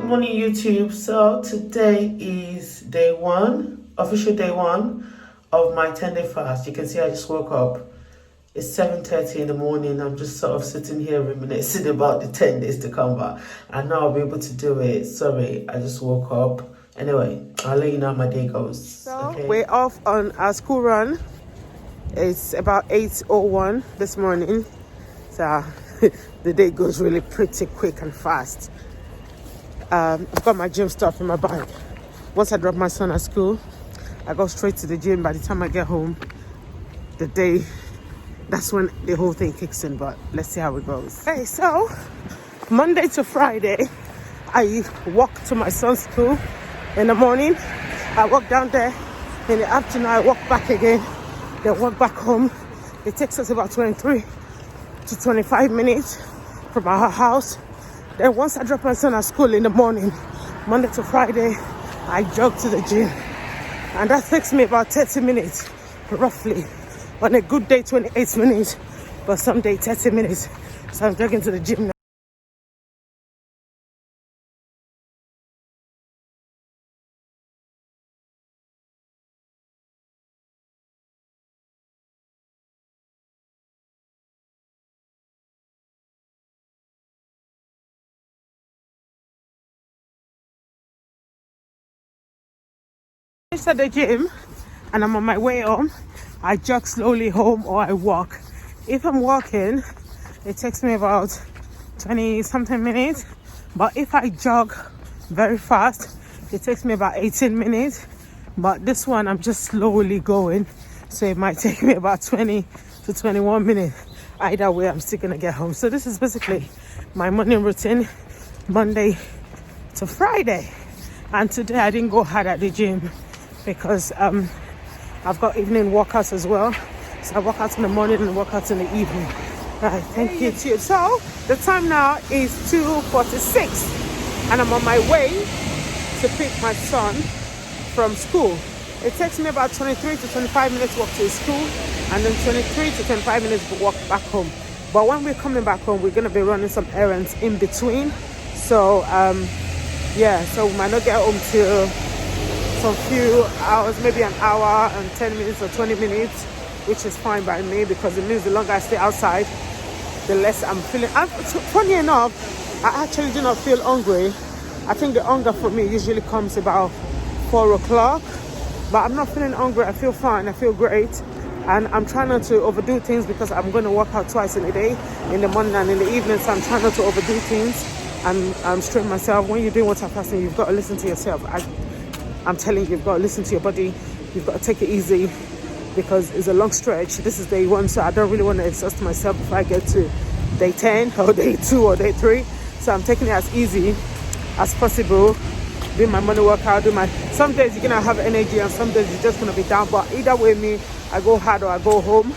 Morning YouTube. So today is day one, official day one of my 10-day fast. You can see I just woke up. It's 7:30 in the morning. I'm just sort of sitting here reminiscing about the 10 days to come back. I know I'll be able to do it. Sorry, I just woke up. Anyway, I'll let you know how my day goes. So okay? We're off on our school run. It's about 8:01 this morning. So the day goes really pretty quick and fast. I've got my gym stuff in my bag. Once I drop my son at school, I go straight to the gym. By the time I get home, that's when the whole thing kicks in. But let's see how it goes. Okay, so Monday to Friday, I walk to my son's school in the morning. I walk down there. In the afternoon, I walk back again. Then walk back home. It takes us about 23 to 25 minutes from our house. Then once I drop my son at school in the morning, Monday to Friday, I jog to the gym. And that takes me about 30 minutes, roughly. On a good day, 28 minutes, but some day 30 minutes. So I'm jogging to the gym now. At the gym and I'm on my way home. I jog slowly home or I walk. If I'm walking, it takes me about 20 something minutes, but if I jog very fast, it takes me about 18 minutes. But this one I'm just slowly going, so it might take me about 20 to 21 minutes. Either way, I'm still gonna get home. So this is basically my morning routine, Monday to Friday. And today I didn't go hard at the gym because I've got evening workouts as well. So I work out in the morning and work out in the evening. Right, thank you. So the time now is 2:46 and I'm on my way to pick my son from school. It takes me about 23 to 25 minutes to walk to his school and then 23 to 25 minutes to walk back home. But when we're coming back home, we're going to be running some errands in between. So so we might not get home till some few hours, maybe an hour and 10 minutes or 20 minutes, which is fine by me because it means the longer I stay outside, the less I'm feeling. Funny enough, I actually do not feel hungry. I think the hunger for me usually comes about 4 o'clock, but I'm not feeling hungry. I feel fine. I feel great. And I'm trying not to overdo things because I'm going to work out twice in a day, in the morning and in the evening. So I'm trying not to overdo things and strain myself. When you're doing water fasting, you've got to listen to yourself. I'm telling you, you've got to listen to your body. You've got to take it easy because it's a long stretch. This is day one, so I don't really want to exhaust myself before I get to day 10 or day 2 or day 3. So I'm taking it as easy as possible. Doing my morning workout, some days you're going to have energy and some days you're just going to be down. But either way, I go hard or I go home.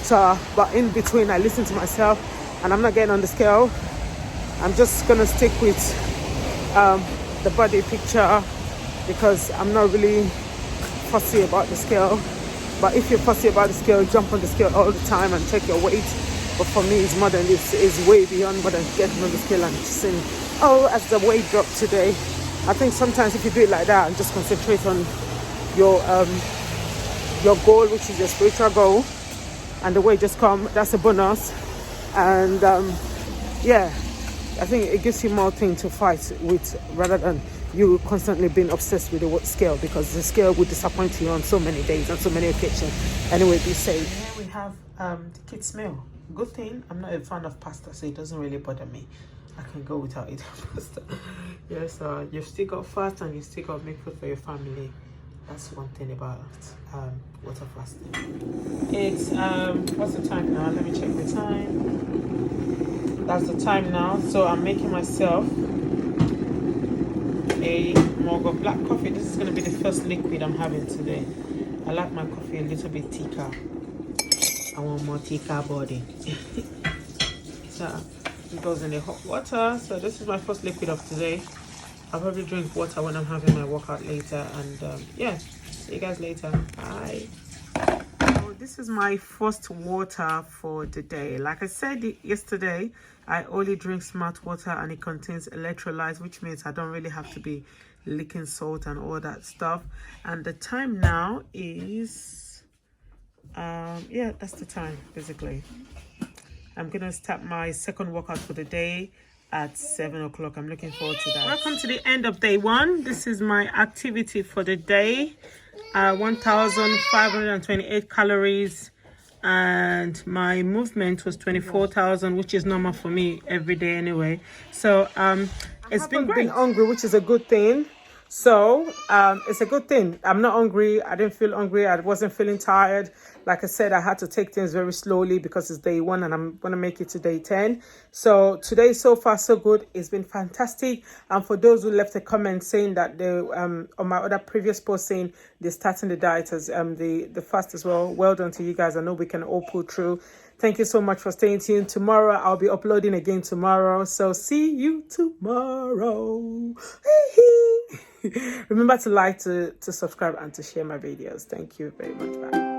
So, but in between, I listen to myself and I'm not getting on the scale. I'm just going to stick with the body picture, because I'm not really fussy about the scale. But if you're fussy about the scale, jump on the scale all the time and check your weight. But for me, it's more than this. It's way beyond more than getting on the scale and just saying, oh, as the weight dropped today. I think sometimes if you do it like that and just concentrate on your goal, which is your spiritual goal, and the weight just come, that's a bonus. And I think it gives you more thing to fight with rather than you constantly being obsessed with the scale, because the scale will disappoint you on so many days and so many occasions. Anyway, be safe. Here we have the kids' meal. Good thing I'm not a fan of pasta, so it doesn't really bother me. I can go without eating pasta. Yes, you've still got fast and you still got make food for your family. That's one thing about water fasting. It's what's the time now? Let me check the time. That's the time now. So I'm making myself a mug of black coffee. This is going to be the first liquid I'm having today. I like my coffee a little bit thicker. I want more thicker body. So it goes in the hot water. So this is my first liquid of today. I'll probably drink water when I'm having my workout later. And see you guys later. Bye. This is my first water for the day. Like I said yesterday, I only drink smart water and it contains electrolytes, which means I don't really have to be licking salt and all that stuff. And the time now is yeah, that's the time basically. I'm gonna start my second workout for the day at 7 o'clock. I'm looking forward to that. Welcome to the end of day one. This is my activity for the day. 1,528 calories, and my movement was 24,000, which is normal for me every day anyway. So it's been great. Hungry, which is a good thing. So it's a good thing. I'm not hungry. I didn't feel hungry. I wasn't feeling tired. Like I said, I had to take things very slowly because it's day one and I'm going to make it to day 10. So today, so far, so good. It's been fantastic. And for those who left a comment saying that they, on my other previous post saying they're starting the diet as the fast as well. Well done to you guys. I know we can all pull through. Thank you so much for staying tuned. Tomorrow, I'll be uploading again tomorrow. So see you tomorrow. Remember to like, to subscribe, and to share my videos. Thank you very much. Bye.